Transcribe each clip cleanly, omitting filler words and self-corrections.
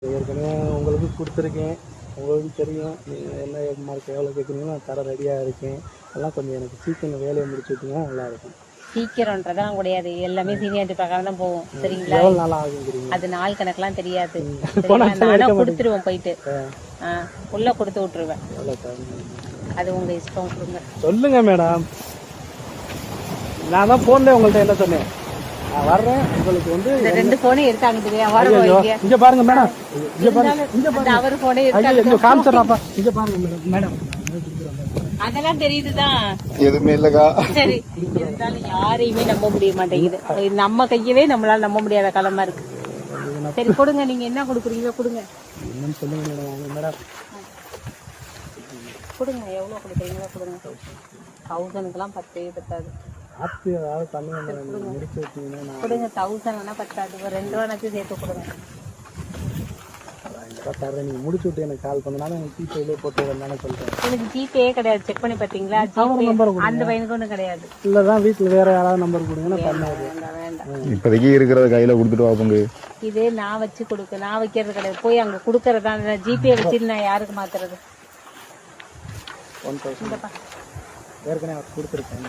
ஏற்கனவே உங்களுக்கு கொடுத்துருக்கேன், உங்களுக்கு தெரியும். நீங்கள் என்ன மார்க் எவ்வளோ கேட்குறீங்களோ நான் தர ரெடியாக இருக்கேன். அதெல்லாம் கொஞ்சம் எனக்கு சீக்கிரம் வேலையை முடிச்சு விட்டீங்கன்னா நல்லாயிருக்கும். சீக்கிரம்ன்றதெல்லாம் கிடையாது, எல்லாமே சீனியாரிட்டி பிரகாரம் தான் போகும். சரிங்களா? எவ்வளோ நாள் ஆகுங்கிறீங்க? அது நாள் கணக்கெல்லாம் தெரியாது. நானும் கொடுத்துருவேன், போயிட்டு உள்ள கொடுத்து விட்டுருவேன். அது உங்க இஷ்டம், கொடுங்க. சொல்லுங்க மேடம். நான் தான் போன்ல உங்கள்கிட்ட என்ன சொன்னேன், நான் வர்றேன். உங்களுக்கு வந்து இந்த 2 போனே எடுத்தாங்க. இங்க பாருங்க மேடம், இங்க பாருங்க, இங்க பாருங்க. அவர் போனே எடுத்தாங்க. இங்க காமிச்சறாப்பா, இங்க பாருங்க மேடம். மேடம் அதெல்லாம் தெரியுதுதான், எதுவுமே இல்லக்கா. சரி. இருந்தாலும் யாரையுமே நம்ப முடிய மாட்டேங்குது. நம்ம கையவே நம்மளால நம்ப முடியாத காலமா இருக்கு. சரி கொடுங்க, நீங்க என்ன கொடுக்குறீங்களோ கொடுங்க. என்னன்னு சொல்லுங்க மேடம். மேடம் கொடுங்க, எவ்வளவு கொடுக்குறீங்களோ கொடுங்க. 1000க்குலாம் 10 பத்தாது. ஏதாவது பண்ணுங்க மேடம், முடிச்சு விட்டீங்கன்னா கொடுங்க. 1000 வேணா பத்தாது, ஒரு 2 ரூபாய்க்கு சேர்த்து கொடுங்க. நீங்க முடிச்சு விட்டு எனக்கு கால் பண்ணனால எனக்கு ஜிபேல போட்டு வரனால சொல்றேன். எனக்கு ஜிபே கிடையாது, செக் பண்ணி பாத்தீங்களா? அந்த பையனுக்கு ஒன்றும் கிடையாது. இல்லதான் வீட்டுல வேற யாராவது நம்பர் கொடுங்க. வேண்டாம். இப்போதைக்கு இருக்கிறத கையில கொடுத்துட்டு வாப்பங்க. இதே நான் வச்சு கொடுக்க, நான் வைக்கிறது கிடையாது. போய் அங்க கொடுக்கறதா. ஜிபே வச்சுட்டு நான் யாருக்கு மாத்துறது? 1000 ஏற்கனவே கொடுத்துருக்கேன்,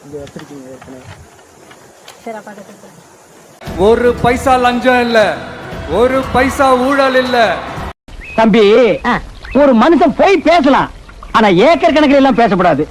இங்க வச்சிருக்கீங்க ஏற்கனவே. சரி அப்பாட்ட கொடுத்துருக்கேன். ஒரு பைசா லஞ்சம் இல்ல, ஒரு பைசா ஊழல் இல்ல. தம்பி, ஒரு மனுஷன் போய் பேசலாம், ஆனா ஏக்கர் கணக்கில் எல்லாம் பேசக்கூடாது.